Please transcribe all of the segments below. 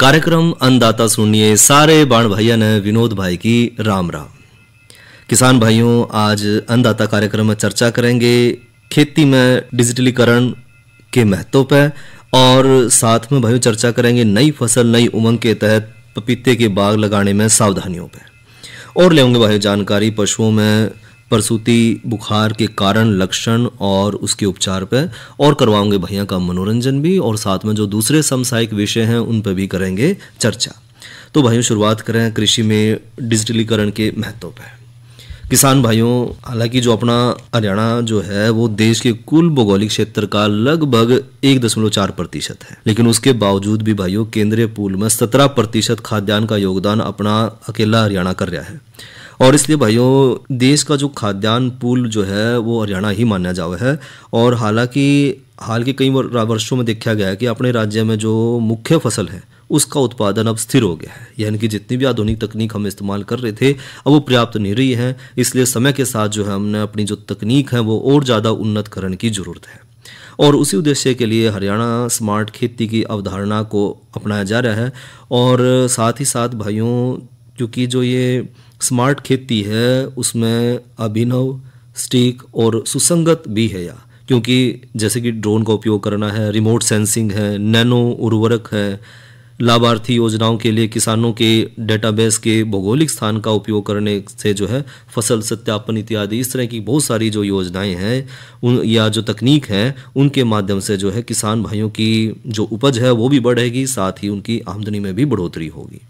कार्यक्रम अन्नदाता सुनिए सारे बाण भाइयों ने विनोद भाई की राम राम। किसान भाइयों, आज अन्नदाता कार्यक्रम में चर्चा करेंगे खेती में डिजिटलीकरण के महत्व पे और साथ में भाइयों चर्चा करेंगे नई फसल नई उमंग के तहत पपीते के बाग लगाने में सावधानियों पे और लेंगे भाइयों जानकारी पशुओं में प्रसूति बुखार के कारण लक्षण और उसके उपचार पे और करवाओगे भैया का मनोरंजन भी और साथ में जो दूसरे समसामयिक विषय हैं उन पर भी करेंगे चर्चा। तो भाइयों शुरुआत करें कृषि में डिजिटलीकरण के महत्व पे। किसान भाइयों, हालांकि जो अपना हरियाणा जो है वो देश के कुल भौगोलिक क्षेत्र का लगभग 1.4% है, लेकिन उसके बावजूद भी भाइयों केंद्रीय पूल में 17% खाद्यान्न का योगदान अपना अकेला हरियाणा कर रहा है। और इसलिए भाइयों देश का जो खाद्यान्न पूल जो है वो हरियाणा ही माना जावा है। और हालांकि हाल के कई वर्षों में देखा गया है कि अपने राज्य में जो मुख्य फसल है उसका उत्पादन अब स्थिर हो गया है, यानी कि जितनी भी आधुनिक तकनीक हम इस्तेमाल कर रहे थे अब वो पर्याप्त नहीं रही है। इसलिए समय के साथ जो है हमने अपनी जो तकनीक है वो और ज़्यादा उन्नत करने की ज़रूरत है। और उसी उद्देश्य के लिए हरियाणा स्मार्ट खेती की अवधारणा को अपनाया जा रहा है। और साथ ही साथ भाइयों क्योंकि जो ये स्मार्ट खेती है उसमें अभिनव सटीक और सुसंगत भी है, या क्योंकि जैसे कि ड्रोन का उपयोग करना है, रिमोट सेंसिंग है, नैनो उर्वरक है, लाभार्थी योजनाओं के लिए किसानों के डेटाबेस के भौगोलिक स्थान का उपयोग करने से जो है फसल सत्यापन इत्यादि इस तरह की बहुत सारी जो योजनाएं हैं उन या जो तकनीक है उनके माध्यम से जो है किसान भाइयों की जो उपज है वो भी बढ़ेगी, साथ ही उनकी आमदनी में भी बढ़ोतरी होगी।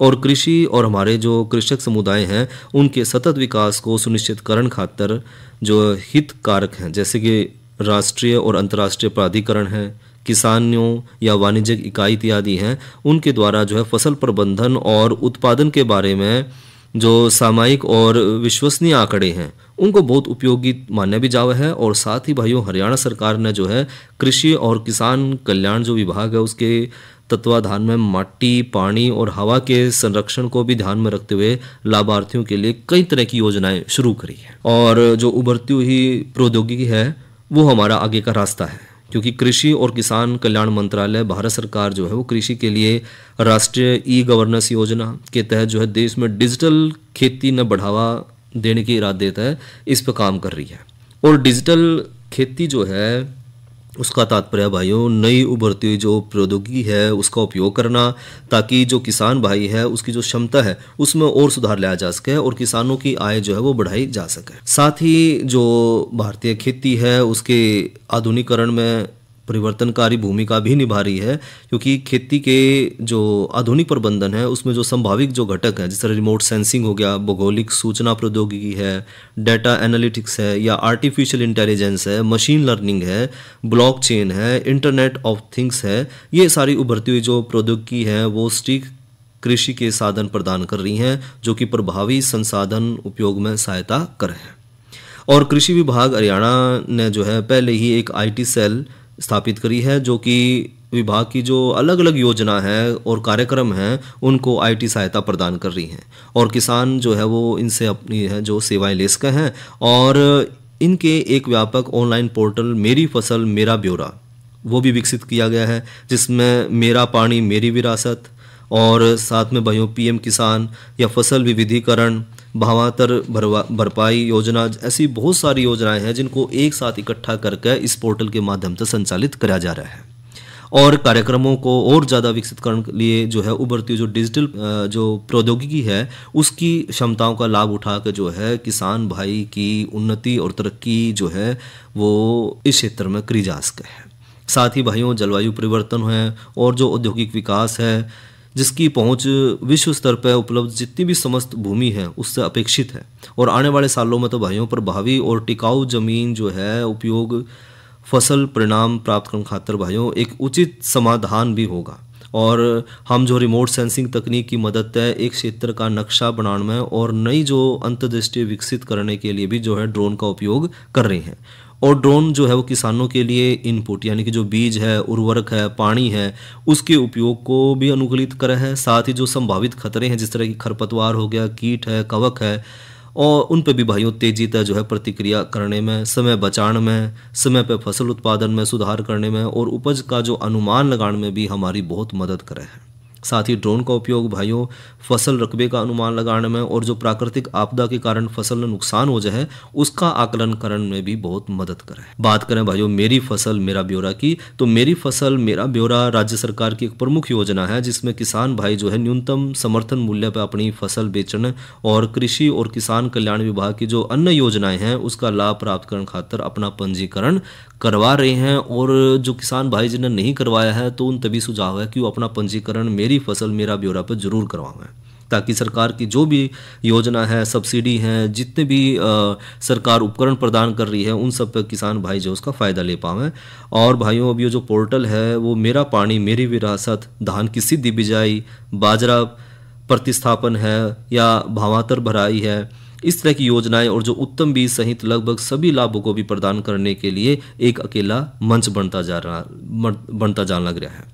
और कृषि और हमारे जो कृषक समुदाय हैं उनके सतत विकास को सुनिश्चित करने खातिर जो हितकारक हैं जैसे कि राष्ट्रीय और अंतर्राष्ट्रीय प्राधिकरण हैं, किसानों या वाणिज्यिक इकाई इत्यादि हैं, उनके द्वारा जो है फसल प्रबंधन और उत्पादन के बारे में जो सामयिक और विश्वसनीय आंकड़े हैं उनको बहुत उपयोगी माना भी जावा है। और साथ ही भाइयों हरियाणा सरकार ने जो है कृषि और किसान कल्याण जो विभाग है उसके तत्वाधान में माटी पानी और हवा के संरक्षण को भी ध्यान में रखते हुए लाभार्थियों के लिए कई तरह की योजनाएं शुरू करी है। और जो उभरती हुई प्रौद्योगिकी है वो हमारा आगे का रास्ता है, क्योंकि कृषि और किसान कल्याण मंत्रालय भारत सरकार जो है वो कृषि के लिए राष्ट्रीय ई गवर्नेंस योजना के तहत जो है देश में डिजिटल खेती न बढ़ावा देने की इरादा देता है, इस पर काम कर रही है। और डिजिटल खेती जो है उसका तात्पर्य भाइयों नई उभरती हुई जो प्रौद्योगिकी है उसका उपयोग करना, ताकि जो किसान भाई है उसकी जो क्षमता है उसमें और सुधार लाया जा सके और किसानों की आय जो है वो बढ़ाई जा सके। साथ ही जो भारतीय खेती है उसके आधुनिकीकरण में परिवर्तनकारी भूमिका भी निभा रही है, क्योंकि खेती के जो आधुनिक प्रबंधन है उसमें जो संभावित जो घटक हैं जैसे रिमोट सेंसिंग हो गया, भौगोलिक सूचना प्रौद्योगिकी है, डेटा एनालिटिक्स है या आर्टिफिशियल इंटेलिजेंस है, मशीन लर्निंग है, ब्लॉकचेन है, इंटरनेट ऑफ थिंग्स है, ये सारी उभरती हुई जो प्रौद्योगिकी है वो सटीक कृषि के साधन प्रदान कर रही हैं जो कि प्रभावी संसाधन उपयोग में सहायता कर रहे हैं। और कृषि विभाग हरियाणा ने जो है पहले ही एक IT सेल स्थापित करी है जो कि विभाग की जो अलग अलग योजना है और कार्यक्रम हैं उनको IT सहायता प्रदान कर रही हैं। और किसान जो है वो इनसे अपनी है जो सेवाएं ले सके हैं। और इनके एक व्यापक ऑनलाइन पोर्टल मेरी फसल मेरा ब्यौरा वो भी विकसित किया गया है, जिसमें मेरा पानी मेरी विरासत और साथ में भाइयों PM किसान या फसल विविधीकरण भावांतर भरपाई योजना ऐसी बहुत सारी योजनाएं हैं जिनको एक साथ इकट्ठा करके इस पोर्टल के माध्यम से संचालित किया जा रहा है। और कार्यक्रमों को और ज़्यादा विकसित करने के लिए जो है उभरती जो डिजिटल जो प्रौद्योगिकी है उसकी क्षमताओं का लाभ उठा के जो है किसान भाई की उन्नति और तरक्की जो है वो इस क्षेत्र में करी जा सके है। साथ ही भाइयों जलवायु परिवर्तन है और जो औद्योगिक विकास है जिसकी पहुंच विश्व स्तर पर उपलब्ध जितनी भी समस्त भूमि है उससे अपेक्षित है। और आने वाले सालों में तो भाइयों प्रभावी और टिकाऊ जमीन जो है उपयोग फसल परिणाम प्राप्त करने खातिर भाइयों एक उचित समाधान भी होगा। और हम जो रिमोट सेंसिंग तकनीक की मदद से एक क्षेत्र का नक्शा बनाने में और नई जो अंतर्दृष्टि विकसित करने के लिए भी जो है ड्रोन का उपयोग कर रहे हैं। और ड्रोन जो है वो किसानों के लिए इनपुट यानी कि जो बीज है, उर्वरक है, पानी है उसके उपयोग को भी अनुकूलित करे है। साथ ही जो संभावित खतरे हैं जिस तरह की खरपतवार हो गया, कीट है, कवक है, और उन पे भी भाइयों तेजी से जो है प्रतिक्रिया करने में, समय बचाने में, समय पे फसल उत्पादन में सुधार करने में और उपज का जो अनुमान लगाने में भी हमारी बहुत मदद करे है। साथ ही ड्रोन का उपयोग भाइयों फसल रकबे का अनुमान लगाने में और जो प्राकृतिक आपदा के कारण फसल में नुकसान हो जाए उसका आकलन करने में भी बहुत मदद करे। बात करें भाइयों मेरी फसल मेरा ब्यौरा की, तो मेरी फसल मेरा ब्यौरा राज्य सरकार की एक प्रमुख योजना है जिसमें किसान भाई जो है न्यूनतम समर्थन मूल्य पर अपनी फसल बेचने और कृषि और किसान कल्याण विभाग की जो अन्य योजनाएं हैं उसका लाभ प्राप्त करने खातिर अपना पंजीकरण करवा रहे हैं। और जो किसान भाई जिन्हें नहीं करवाया है तो उन तभी सुझाव है कि वो अपना पंजीकरण मेरी फसल मेरा ब्यौरा पर जरूर करवाएं, ताकि सरकार की जो भी योजना है, सब्सिडी है, जितने भी सरकार उपकरण प्रदान कर रही है उन सब पर किसान भाई जो उसका फ़ायदा ले पाएं। और भाइयों अब ये जो पोर्टल है वो मेरा पानी मेरी विरासत, धान की सीधी बिजाई, बाजरा प्रतिस्थापन है या भावांतर भराई है, इस तरह की योजनाएं और जो उत्तम बीज सहित लगभग सभी लाभों को भी प्रदान करने के लिए एक अकेला मंच बनता जाने लग रहा है।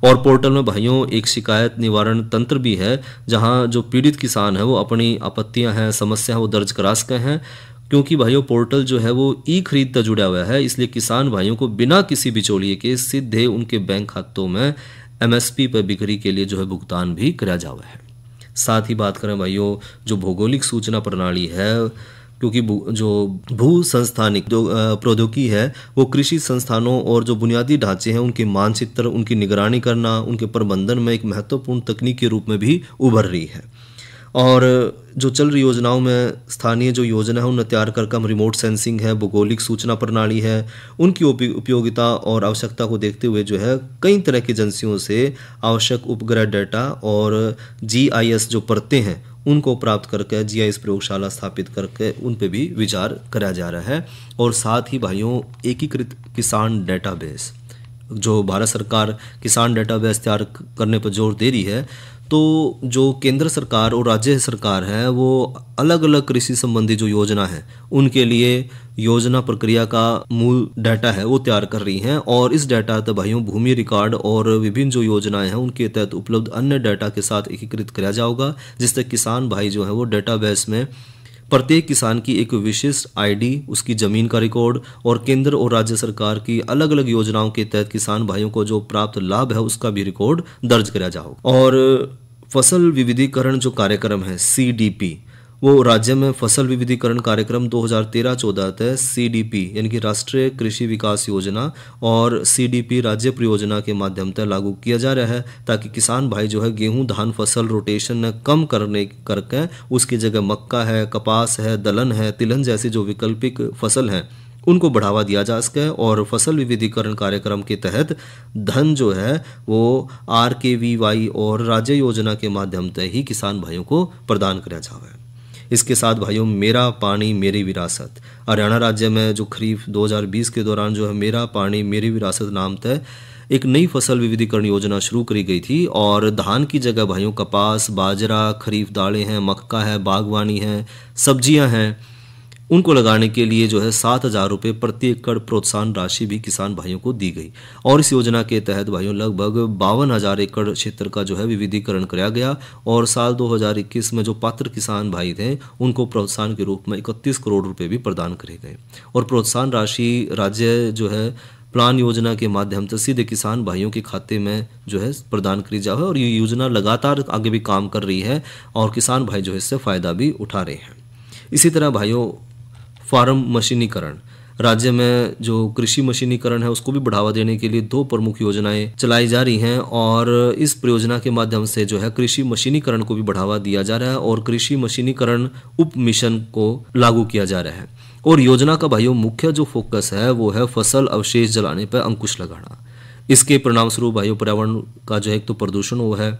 और पोर्टल में भाइयों एक शिकायत निवारण तंत्र भी है जहां जो पीड़ित किसान है वो अपनी आपत्तियां हैं, समस्या है वो दर्ज करा सके हैं। क्योंकि भाइयों पोर्टल जो है वो ई खरीद से जुड़ा हुआ है, इसलिए किसान भाइयों को बिना किसी बिचौलिए के सीधे उनके बैंक खातों में MSP पर बिक्री के लिए जो है भुगतान भी कराया जावा है। साथ ही बात करें भाइयों जो भौगोलिक सूचना प्रणाली है, क्योंकि जो भू संस्थानिक जो प्रौद्योगिकी है वो कृषि संस्थानों और जो बुनियादी ढांचे हैं उनके मानचित्र, उनकी निगरानी करना, उनके प्रबंधन में एक महत्वपूर्ण तकनीक के रूप में भी उभर रही है। और जो चल रही योजनाओं में स्थानीय जो योजना है उन्हें तैयार कर हम रिमोट सेंसिंग है, भौगोलिक सूचना प्रणाली है, उनकी उपयोगिता और आवश्यकता को देखते हुए जो है कई तरह की एजेंसियों से आवश्यक उपग्रह डाटा और GIS जो परतें हैं उनको प्राप्त करके GIS प्रयोगशाला स्थापित करके उन पे भी विचार कराया जा रहा है। और साथ ही भाइयों एकीकृत किसान डेटाबेस, जो भारत सरकार किसान डेटाबेस तैयार करने पर जोर दे रही है, तो जो केंद्र सरकार और राज्य सरकार है वो अलग अलग कृषि संबंधी जो योजना है उनके लिए योजना प्रक्रिया का मूल डाटा है वो तैयार कर रही हैं। और इस डाटा तक भाइयों भूमि रिकॉर्ड और विभिन्न जो योजनाएं हैं उनके तहत उपलब्ध अन्य डाटा के साथ एकीकृत किया जाएगा, जिससे किसान भाई जो है वो डेटाबेस में प्रत्येक किसान की एक विशिष्ट ID, उसकी ज़मीन का रिकॉर्ड और केंद्र और राज्य सरकार की अलग अलग योजनाओं के तहत किसान भाइयों को जो प्राप्त लाभ है उसका भी रिकॉर्ड दर्ज किया जाओ। और फसल विविधीकरण जो कार्यक्रम है CDP, वो राज्य में फसल विविधीकरण कार्यक्रम 2013-14 तक CDP यानी कि राष्ट्रीय कृषि विकास योजना और CDP राज्य परियोजना के माध्यम से लागू किया जा रहा है, ताकि किसान भाई जो है गेहूं धान फसल रोटेशन कम करके उसकी जगह मक्का है, कपास है, दलहन है, तिलहन जैसी जो वैकल्पिक फसल हैं उनको बढ़ावा दिया जा सके। और फसल विविधीकरण कार्यक्रम के तहत धन जो है वो RKVY और राज्य योजना के माध्यम से ही किसान भाइयों को प्रदान किया जाए। इसके साथ भाइयों मेरा पानी मेरी विरासत, हरियाणा राज्य में जो खरीफ 2020 के दौरान जो है मेरा पानी मेरी विरासत नाम से एक नई फसल विविधीकरण योजना शुरू करी गई थी। और धान की जगह भाइयों कपास, बाजरा, खरीफ दालें हैं, मक्का है, बागवानी है, सब्जियां हैं, उनको लगाने के लिए जो है 7,000 रुपये प्रति एकड़ प्रोत्साहन राशि भी किसान भाइयों को दी गई। और इस योजना के तहत भाइयों लगभग 52,000 एकड़ क्षेत्र का जो है विविधीकरण कराया गया। और साल 2021 में जो पात्र किसान भाई थे उनको प्रोत्साहन के रूप में 31 करोड़ रुपये भी प्रदान करे गए। और प्रोत्साहन राशि राज्य जो है प्लान योजना के माध्यम से सीधे किसान भाइयों के खाते में जो है प्रदान करी जाए। और ये योजना लगातार आगे भी काम कर रही है और किसान भाई जो है इससे फ़ायदा भी उठा रहे हैं। इसी तरह भाइयों फार्म मशीनीकरण, राज्य में जो कृषि मशीनीकरण है उसको भी बढ़ावा देने के लिए 2 प्रमुख योजनाएं चलाई जा रही हैं। और इस परियोजना के माध्यम से जो है कृषि मशीनीकरण को भी बढ़ावा दिया जा रहा है और कृषि मशीनीकरण उप मिशन को लागू किया जा रहा है। और योजना का भाइयों मुख्य जो फोकस है वो है फसल अवशेष जलाने पर अंकुश लगाना। इसके परिणाम स्वरूप भाइयों पर्यावरण का जो है एक तो प्रदूषण वो है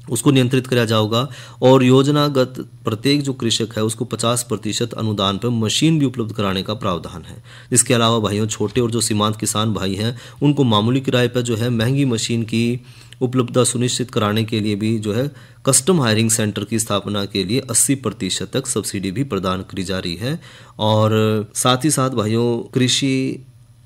उसको नियंत्रित किया जाएगा। और योजनागत प्रत्येक जो कृषक है उसको 50% अनुदान पर मशीन भी उपलब्ध कराने का प्रावधान है। इसके अलावा भाइयों छोटे और जो सीमांत किसान भाई हैं उनको मामूली किराए पर जो है महंगी मशीन की उपलब्धता सुनिश्चित कराने के लिए भी जो है कस्टम हायरिंग सेंटर की स्थापना के लिए 80% तक सब्सिडी भी प्रदान करी जा रही है। और साथ ही साथ भाइयों कृषि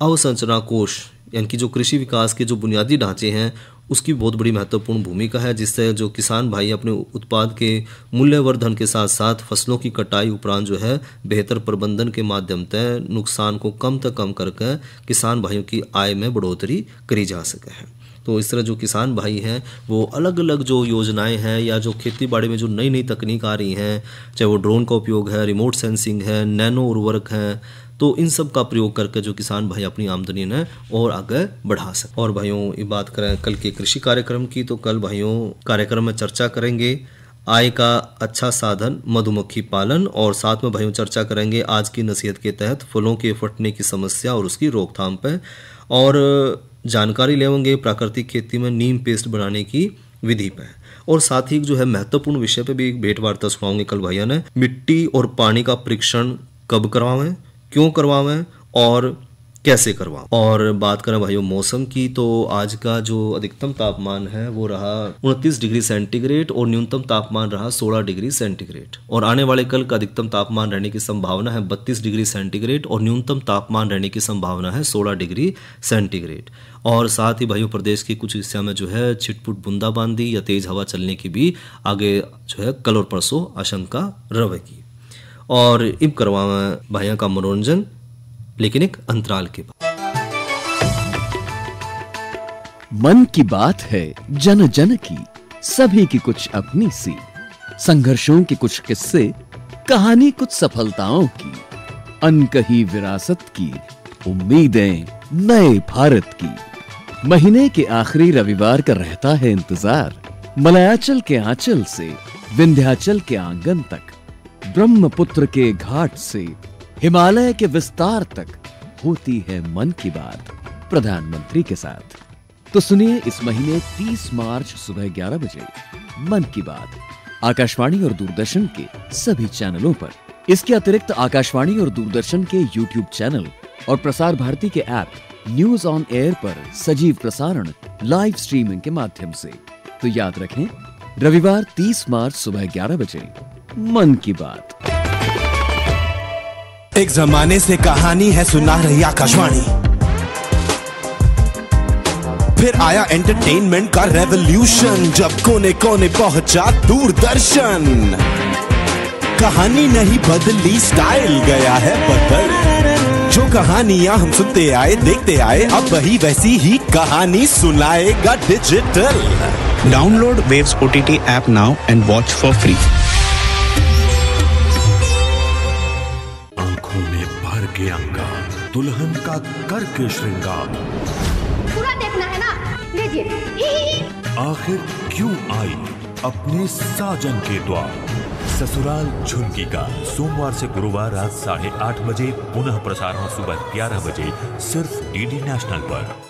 अवसंरचना कोष यानी कि जो कृषि विकास के जो बुनियादी ढांचे हैं उसकी बहुत बड़ी महत्वपूर्ण भूमिका है, जिससे जो किसान भाई अपने उत्पाद के मूल्यवर्धन के साथ साथ फसलों की कटाई उपरांत जो है बेहतर प्रबंधन के माध्यम से नुकसान को कम से कम करके किसान भाइयों की आय में बढ़ोतरी करी जा सके है। तो इस तरह जो किसान भाई हैं वो अलग अलग जो योजनाएं हैं या जो खेती बाड़ी में जो नई नई तकनीक आ रही हैं, चाहे वो ड्रोन का उपयोग है, रिमोट सेंसिंग है, नैनो उर्वरक हैं, तो इन सब का प्रयोग करके जो किसान भाई अपनी आमदनी ने और आगे बढ़ा सकते। और भाइयों ये बात करें कल के कृषि कार्यक्रम की, तो कल भाइयों कार्यक्रम में चर्चा करेंगे आय का अच्छा साधन मधुमक्खी पालन, और साथ में भाइयों चर्चा करेंगे आज की नसीहत के तहत फलों के फटने की समस्या और उसकी रोकथाम पे, और जानकारी लेंगे प्राकृतिक खेती में नीम पेस्ट बनाने की विधि पे, और साथ ही जो है महत्वपूर्ण विषय पे भी एक भेंट वार्ता सुनाऊंगे कल भैया ने, मिट्टी और पानी का परीक्षण कब करवावें, क्यों करवावें और कैसे करवाएं। और बात करें भाइयों मौसम की, तो आज का जो अधिकतम तापमान है वो रहा 29 डिग्री सेंटीग्रेड और न्यूनतम तापमान रहा 16 डिग्री सेंटीग्रेड, और आने वाले कल का अधिकतम तापमान रहने की संभावना है 32 डिग्री सेंटीग्रेड और न्यूनतम तापमान रहने की संभावना है 16 डिग्री सेंटीग्रेड। और साथ ही भाइयों प्रदेश के कुछ हिस्सों में जो है छिटपुट बूंदाबांदी या तेज हवा चलने की भी आगे जो है कल और परसों आशंका रहेगी। और इब करवाएं भाइयों का मनोरंजन, लेकिन एक अंतराल के बाद। मन की बात है जन जन की, सभी की कुछ अपनी सी, संघर्षों के कुछ किस्से, कहानी कुछ सफलताओं की, अनकही विरासत की, उम्मीदें नए भारत की। महीने के आखिरी रविवार का रहता है इंतजार, मलयाचल के आंचल से विंध्याचल के आंगन तक, ब्रह्मपुत्र के घाट से हिमालय के विस्तार तक होती है मन की बात प्रधानमंत्री के साथ। तो सुनिए इस महीने 30 मार्च सुबह 11 बजे मन की बात आकाशवाणी और दूरदर्शन के सभी चैनलों पर। इसके अतिरिक्त आकाशवाणी और दूरदर्शन के YouTube चैनल और प्रसार भारती के ऐप न्यूज ऑन एयर पर सजीव प्रसारण लाइव स्ट्रीमिंग के माध्यम से। तो याद रखें, रविवार 30 मार्च सुबह 11 बजे मन की बात। एक जमाने से कहानी है सुना रही आकाशवाणी, फिर आया एंटरटेनमेंट का रेवोल्यूशन, जब कोने कोने पहुंचा दूरदर्शन। कहानी नहीं बदली, स्टाइल गया है बदल। जो कहानियां हम सुनते आए देखते आए, अब वही वैसी ही कहानी सुनाएगा digital. Download waves OTT app now and watch for free. के अंगार, दुल्हन का करके श्रृंगार, पूरा देखना है ना, लीजिए। आखिर क्यों आई अपने साजन के द्वार। ससुराल झुमकी का सोमवार से गुरुवार रात 8:30 बजे, पुनः प्रसारण सुबह 11 बजे, सिर्फ DD नेशनल पर।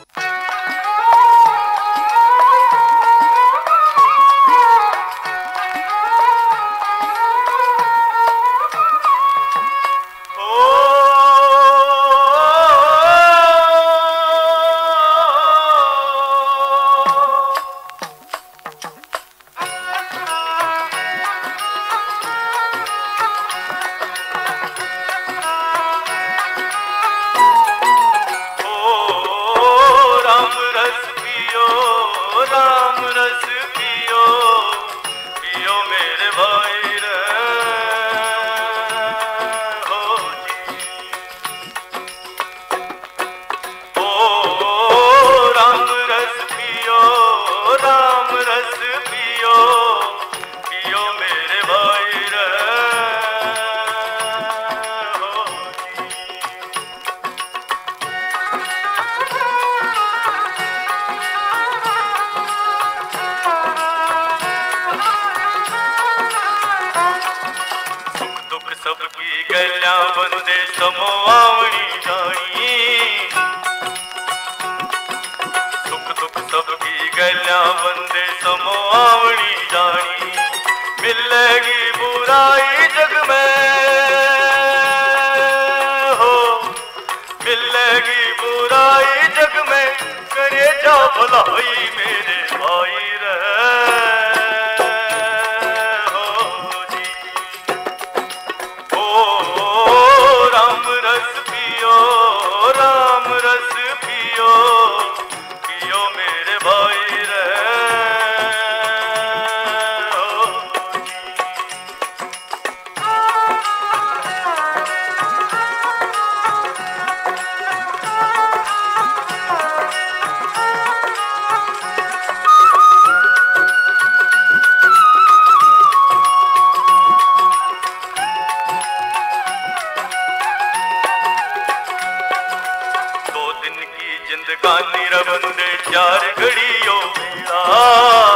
मेरा,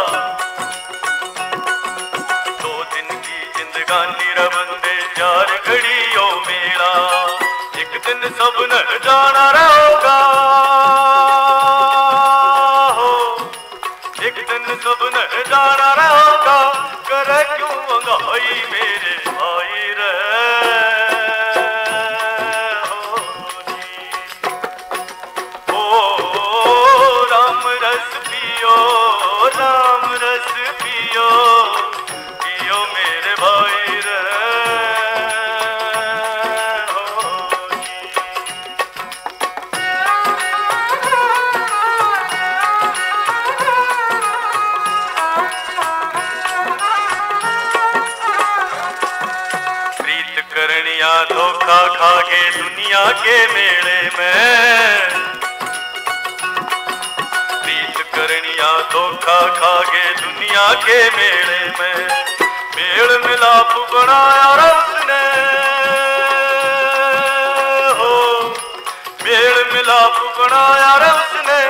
2 दिन की जिंदगानी रबंदे 4 घड़ियों मेरा, एक दिन सब न जाना रहोगा हो, एक दिन सब न जाना रहोगा, करे क्यों मंगाई मेरे भाई रे राम रस पियो, पियो मेरे भाई रे प्रीत करनिया धोखा खागे दुनिया के मेले में, करनिया धोखा खागे दुनिया के मेले में, मेल मिलाप बनाया उसने हो, मेल मिलाप बनाया उसने,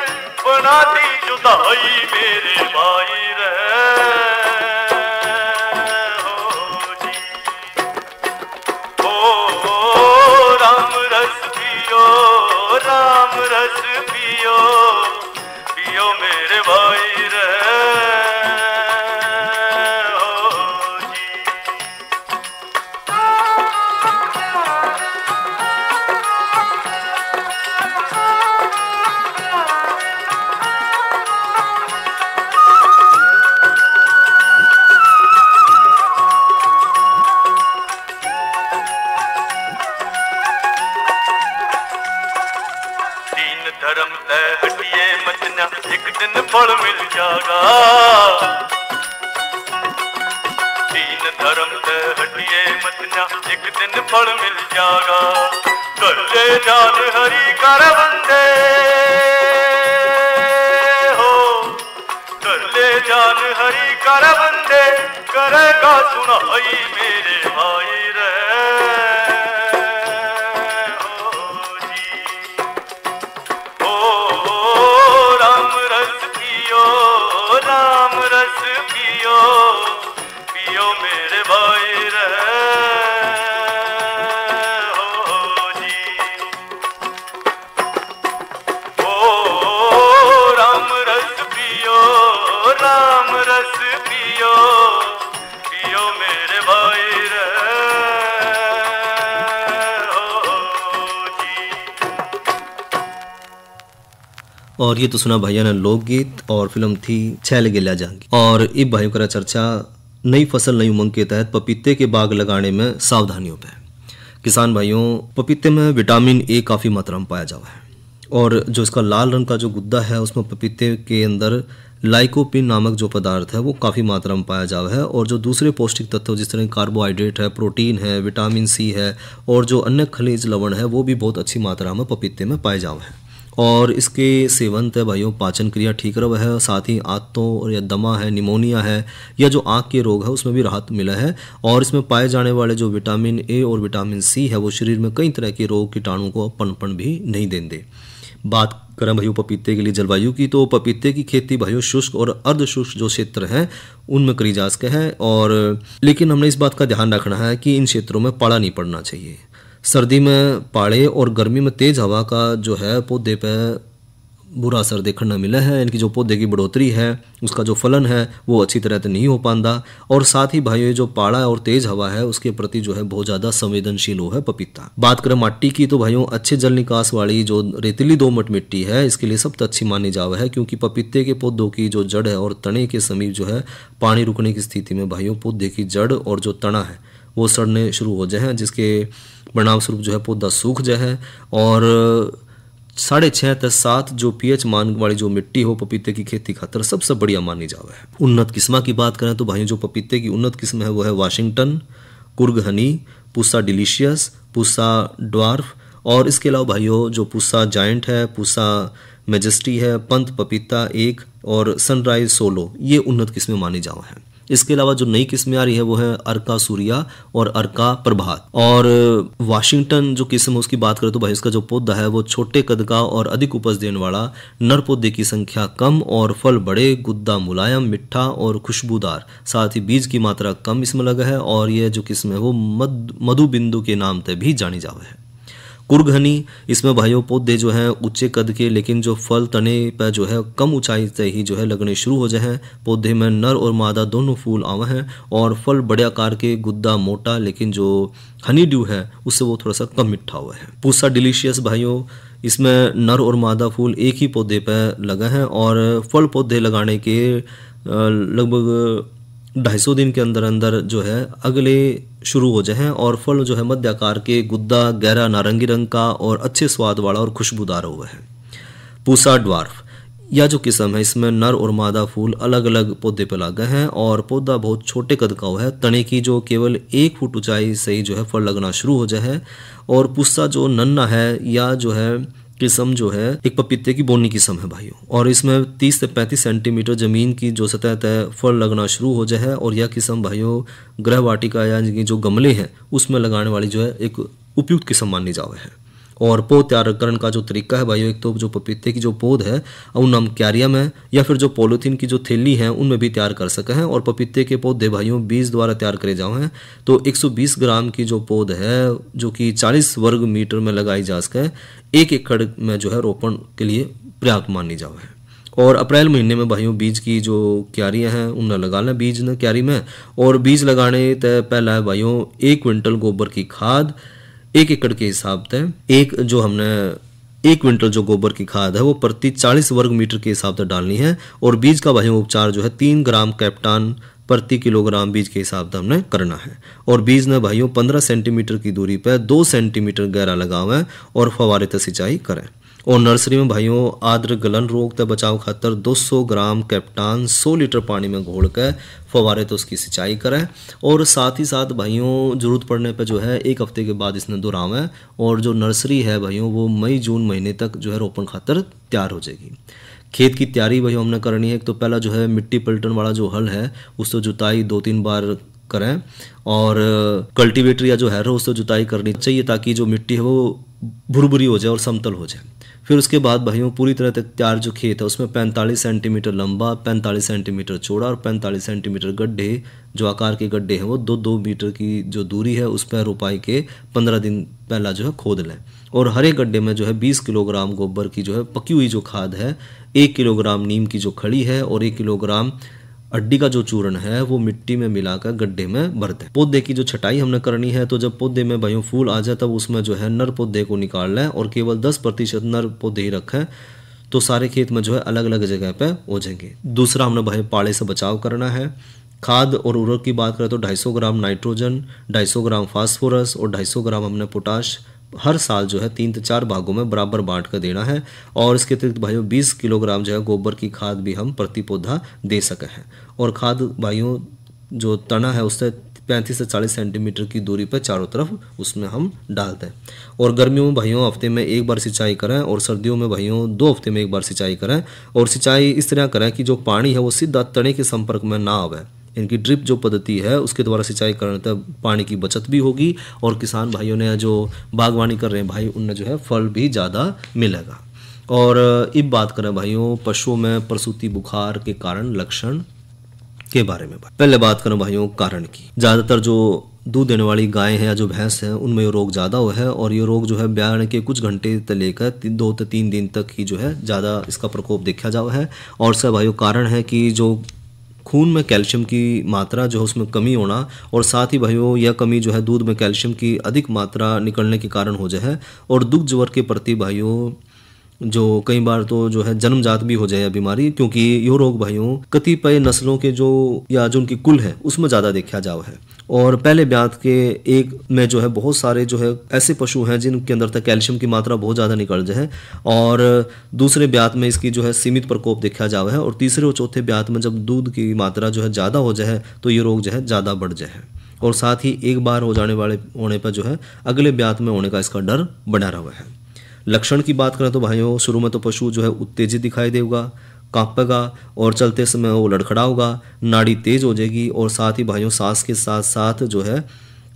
बना दी जुदाई मेरे भाई रे हो जी। ओ राम रस पियो, राम रस पियो, पियो मेरे भाई रे हो जी। दीन धर्म तय हटिए मचना, एक दिन फल मिल जाएगा, दीन धर्म तय हटिए मचना, एक दिन फल मिल जाएगा, कर ले जान हरि कर बंदे हो, कर ले जान हरि कर बंदे, करेगा सुनाई मेरे भाई रे राम रस पियो, पियो मेरे भाई रे हो जी। ओ राम रस पियो, राम रस पियो, पियो मेरे भाई रे हो जी। और ये तो सुना भैया ने लोकगीत और फिल्म थी छैल गिला जांगी। और इब भाइयों करा चर्चा नई फसल नई उमंग के तहत पपीते के बाग लगाने में सावधानियों पे। किसान भाइयों, पपीते में विटामिन ए काफ़ी मात्रा में पाया जावा है, और जो इसका लाल रंग का जो गुद्दा है उसमें पपीते के अंदर लाइकोपिन नामक जो पदार्थ है वो काफ़ी मात्रा में पाया जावा है, और जो दूसरे पौष्टिक तत्व जिस तरह कार्बोहाइड्रेट है, प्रोटीन है, विटामिन सी है, और जो अन्य खनिज लवण है वो भी बहुत अच्छी मात्रा में पपीते में पाए जावे हैं। और इसके सेवन से भाइयों पाचन क्रिया ठीक रहा है, साथ ही आंतों या दमा है, निमोनिया है, या जो आँख के रोग है उसमें भी राहत मिला है। और इसमें पाए जाने वाले जो विटामिन ए और विटामिन सी है वो शरीर में कई तरह के रोग कीटाणु को पनपन भी नहीं देंगे। बात करें भाइयों पपीते के लिए जलवायु की, तो पपीते की खेती भाइयों शुष्क और अर्ध शुष्क जो क्षेत्र हैं उनमें करी जा सके हैं, और लेकिन हमने इस बात का ध्यान रखना है कि इन क्षेत्रों में पाला नहीं पड़ना चाहिए। सर्दी में पाड़े और गर्मी में तेज हवा का जो है पौधे पे बुरा असर देखने मिला है। इनकी जो पौधे की बढ़ोतरी है उसका जो फलन है वो अच्छी तरह से नहीं हो पाता, और साथ ही भाइयों जो पाड़ा और तेज हवा है उसके प्रति जो है बहुत ज़्यादा संवेदनशील हो है पपीता। बात करें मिट्टी की, तो भाइयों अच्छे जल निकास वाली जो रेतीली दोमट मिट्टी है इसके लिए सबसे अच्छी मानी जावा है, क्योंकि पपीते के पौधों की जो जड़ है और तने के समीप जो है पानी रुकने की स्थिति में भाइयों पौधे की जड़ और जो तना है वो सड़ने शुरू हो जाए, जिसके परिणाम स्वरूप जो है पौधा सूख जाए। और 6.5 से 7 जो pH मान वाली जो मिट्टी हो पपीते की खेती खातर सबसे बढ़िया मानी जावे है। उन्नत किस्म की बात करें तो भाइयों जो पपीते की उन्नत किस्म है वो है Washington, Coorg Honey, Pusa delicious, Pusa dwarf, और इसके अलावा भाइयों जो पूसा जायंट है, पूसा मेजेस्टी है, पंत पपीता 1 और सनराइज सोलो, ये उन्नत किस्में मानी जावा है। इसके अलावा जो नई किस्में आ रही है वो है अर्का सूर्या और अर्का प्रभात। और वाशिंगटन जो किस्म है उसकी बात करें तो भाई इसका जो पौधा है वो छोटे कद का और अधिक उपज देने वाला, नर पौधे की संख्या कम और फल बड़े, गुद्दा मुलायम, मिठा और खुशबूदार, साथ ही बीज की मात्रा कम इसमें लगा है। और यह जो किस्म है वो मधु बिंदु के नाम से भी जानी जावे है। कुर्घनी, इसमें भाइयों पौधे जो हैं ऊंचे कद के, लेकिन जो फल तने पर जो है कम ऊंचाई से ही जो है लगने शुरू हो जाए हैं। पौधे में नर और मादा दोनों फूल आवे हैं और फल बड़े आकार के, गुद्दा मोटा, लेकिन जो हनी ड्यू है उससे वो थोड़ा सा कम मिठा हुआ है। पूसा डिलीशियस भाइयों, इसमें नर और मादा फूल एक ही पौधे पर लगे हैं और फल पौधे लगाने के लगभग 250 दिन के अंदर अंदर जो है अगले शुरू हो जाए और फल जो है मध्य आकार के, गुद्दा गहरा नारंगी रंग का और अच्छे स्वाद वाला और खुशबूदार हुआ है। पूसा ड्वार्फ, यह जो किस्म है इसमें नर और मादा फूल अलग अलग पौधे पर लगे हैं और पौधा बहुत छोटे कद का हुआ है। तने की जो केवल 1 फुट ऊंचाई से ही जो है फल लगना शुरू हो जाए है। और पूसा जो नन्ना है या जो है किस्म जो है एक पपीते की बोनी किस्म है भाइयों, और इसमें 30 से 35 सेंटीमीटर जमीन की जो सतह तय फल लगना शुरू हो जाए है। और यह किस्म भाइयों गृह वाटिका या जो गमले हैं उसमें लगाने वाली जो है एक उपयुक्त किस्म मानी जावे है। और पौध तैयार करने का जो तरीका है भाइयों, एक तो जो पपीते की जो पौध है उन हम क्यारिया में या फिर जो पॉलीथीन की जो थैली है उनमें भी तैयार कर सके हैं। और पपीते के पौधे भाइयों बीज द्वारा तैयार करे जाए हैं तो 120 ग्राम की जो पौध है जो कि 40 वर्ग मीटर में लगाई जा सके, 1 एकड़ में जो है रोपण के लिए पर्याप्त मानी जावे है। और अप्रैल महीने में भाइयों बीज की जो क्यारियां हैं उन्हें लगा लें बीज ने क्यारी में। और बीज लगाने तय पहला है भाइयों 1 क्विंटल गोबर की खाद 1 एकड़ के हिसाब से, एक क्विंटल जो गोबर की खाद है वो प्रति 40 वर्ग मीटर के हिसाब से डालनी है। और बीज का भाइयों उपचार जो है 3 ग्राम कैप्टान प्रति किलोग्राम बीज के हिसाब से हमने करना है। और बीज ने भाइयों 15 सेंटीमीटर की दूरी पर 2 सेंटीमीटर गहरा लगावें और फवारे से सिंचाई करें। और नर्सरी में भाइयों आर्द्र गलन रोग से बचाव खातर 200 ग्राम कैप्टान 100 लीटर पानी में घोल कर फवारे तो उसकी सिंचाई करें। और साथ ही साथ भाइयों जरूरत पड़ने पर जो है 1 हफ्ते के बाद इसने दोहरावें। और जो नर्सरी है भाइयों वो मई जून महीने तक जो है रोपण खातर तैयार हो जाएगी। खेत की तैयारी भाई हमने करनी है। एक तो पहला जो है मिट्टी पलटन वाला जो हल है उससे जुताई 2-3 बार करें और कल्टीवेटर या जो है उससे जुताई करनी चाहिए ताकि जो मिट्टी है वो भुरभुरी हो जाए और समतल हो जाए। फिर उसके बाद भाइयों पूरी तरह तक तैयार जो खेत है उसमें 45 सेंटीमीटर लंबा, 45 सेंटीमीटर चौड़ा और 45 सेंटीमीटर गड्ढे, जो आकार के गड्ढे हैं वो 2-2 मीटर की जो दूरी है उस पर रोपाई के 15 दिन पहला जो है खोद लें। और हर एक गड्ढे में जो है 20 किलोग्राम गोबर की जो है पकी हुई जो खाद है, 1 किलोग्राम नीम की जो खड़ी है और 1 किलोग्राम अड्डी का जो चूर्ण है वो मिट्टी में मिलाकर गड्ढे में भर दें। पौधे की जो छटाई हमने करनी है तो जब पौधे में भाइयों फूल आ जाए तब उसमें जो है नर पौधे को निकाल लें और केवल 10% नर पौधे ही रखें तो सारे खेत में जो है अलग अलग जगह पे हो जाएंगे। दूसरा हमने भाई पाले से बचाव करना है। खाद और उर्वरक की बात करें तो 250 ग्राम नाइट्रोजन, 250 ग्राम फास्फोरस और 250 ग्राम हमने पोटाश हर साल जो है 3 से 4 भागों में बराबर बांट कर देना है। और इसके अतिरिक्त भाइयों 20 किलोग्राम जो है गोबर की खाद भी हम प्रति पौधा दे सके हैं। और खाद भाइयों जो तना है उससे 35 से 40 सेंटीमीटर की दूरी पर चारों तरफ उसमें हम डालते हैं। और गर्मियों में भाइयों हफ्ते में 1 बार सिंचाई करें और सर्दियों में भाइयों 2 हफ्ते में 1 बार सिंचाई करें। और सिंचाई इस तरह करें कि जो पानी है वो सीधा तने के संपर्क में ना आवे। इनकी ड्रिप जो पद्धति है उसके द्वारा सिंचाई करने तक पानी की बचत भी होगी और किसान भाइयों ने जो बागवानी कर रहे हैं भाई उनमें जो है फल भी ज़्यादा मिलेगा। और अब बात करें भाइयों पशुओं में प्रसूति बुखार के कारण लक्षण के बारे में। पहले बात करें भाइयों कारण की। ज़्यादातर जो दूध देने वाली गाय है या जो भैंस है उनमें ये रोग ज़्यादा हुआ है और ये रोग जो है ब्याह के कुछ घंटे से लेकर 2 से 3 दिन तक ही जो है ज़्यादा इसका प्रकोप देखा जाता है। और इसका भाइयों कारण है कि जो खून में कैल्शियम की मात्रा जो है उसमें कमी होना और साथ ही भाइयों यह कमी जो है दूध में कैल्शियम की अधिक मात्रा निकलने के कारण हो जाए है। और दुग्ध ज्वर के प्रति भाइयों जो कई बार तो जो है जन्मजात भी हो जाए बीमारी, क्योंकि ये रोग भाइयों कतिपय नस्लों के जो या जो उनकी कुल है उसमें ज़्यादा देखा जावा है। और पहले ब्यात के एक में जो है बहुत सारे जो है ऐसे पशु हैं जिनके अंदर तक कैल्शियम की मात्रा बहुत ज़्यादा निकल जाए और दूसरे ब्यात में इसकी जो है सीमित प्रकोप देखा जावा है। और तीसरे और चौथे ब्यात में जब दूध की मात्रा जो है ज़्यादा हो जाए तो ये रोग जो है ज़्यादा बढ़ जाए। और साथ ही एक बार हो जाने वाले होने पर जो है अगले ब्यात में होने का इसका डर बना रहा है। लक्षण की बात करें तो भाइयों शुरू में तो पशु जो है उत्तेजित दिखाई देगा, कांपेगा और चलते समय वो लड़खड़ाओगा, नाड़ी तेज हो जाएगी और साथ ही भाइयों सांस के साथ साथ जो है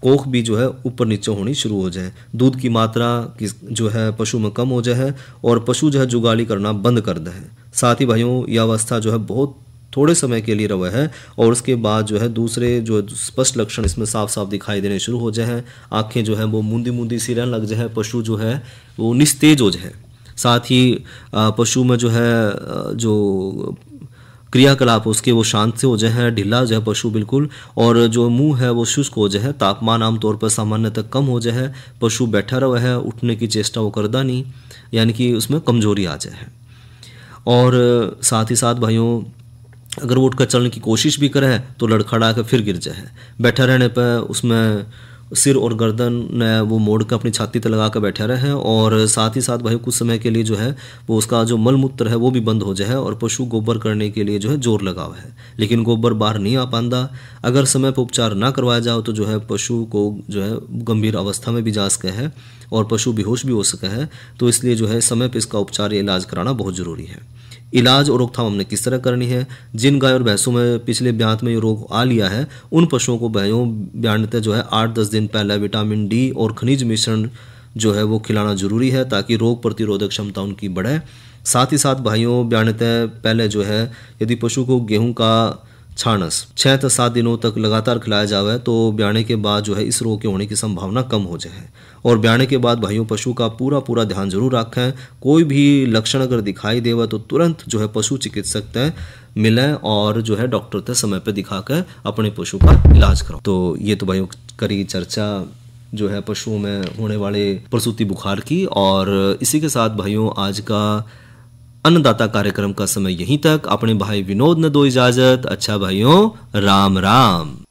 कोख भी जो है ऊपर नीचे होनी शुरू हो जाए, दूध की मात्रा जो है पशु में कम हो जाए और पशु जो है जुगाली करना बंद कर दे। साथ ही भाइयों यह अवस्था जो है बहुत थोड़े समय के लिए रहा है और उसके बाद जो है दूसरे जो स्पष्ट लक्षण इसमें साफ साफ दिखाई देने शुरू हो जाए हैं। आंखें जो है वो मूंदी मूंदी सी रहने लग जाए, पशु जो है वो निस्तेज हो जाए। साथ ही पशु में जो है जो क्रियाकलाप उसके वो शांत से हो जाए हैं, ढीला जो है पशु बिल्कुल, और जो मुंह है वो शुष्क हो जाए, तापमान आमतौर पर सामान्य तक कम हो जाए, पशु बैठा रहा है, उठने की चेष्टा वो करदा नहीं, यानी कि उसमें कमजोरी आ जाए। और साथ ही साथ भाइयों अगर वो उठकर चलने की कोशिश भी करे तो लड़खड़ा कर फिर गिर जाए। बैठा रहने पर उसमें सिर और गर्दन वो मोड़ कर अपनी छाती पर लगा कर बैठा रहे और साथ ही साथ भाई कुछ समय के लिए जो है वो उसका जो मलमूत्र है वो भी बंद हो जाए और पशु गोबर करने के लिए जो है जोर लगाव है, लेकिन गोबर बाहर नहीं आ पाता। अगर समय पर उपचार ना करवाया जाओ तो जो है पशु को जो है गंभीर अवस्था में भी जा सके है और पशु बेहोश भी हो सके है। तो इसलिए जो है समय पर इसका उपचार या इलाज कराना बहुत ज़रूरी है। इलाज और रोकथाम हमने किस तरह करनी है? जिन गाय और भैंसों में पिछले ब्यात में ये रोग आ लिया है उन पशुओं को भाइयों ब्याणते जो है 8-10 दिन पहले विटामिन डी और खनिज मिश्रण जो है वो खिलाना जरूरी है ताकि रोग प्रतिरोधक क्षमता उनकी बढ़े। साथ ही साथ भाइयों ब्याणते पहले जो है यदि पशु को गेहूं का छानस 6 से 7 दिनों तक लगातार खिलाया जाए तो ब्याणे के बाद जो है इस रोग के होने की संभावना कम हो जाए। और ब्याणे के बाद भाइयों पशु का पूरा ध्यान जरूर रखें। कोई भी लक्षण अगर दिखाई देवा तो तुरंत जो है पशु चिकित्सक तय मिलें और जो है डॉक्टर तय समय पर दिखाकर अपने पशु का इलाज करो। तो ये तो भाइयों करी चर्चा जो है पशुओं में होने वाले प्रसूति बुखार की, और इसी के साथ भाइयों आज का अन्नदाता कार्यक्रम का समय यहीं तक। अपने भाई विनोद ने दो इजाजत। अच्छा भाइयों, राम राम।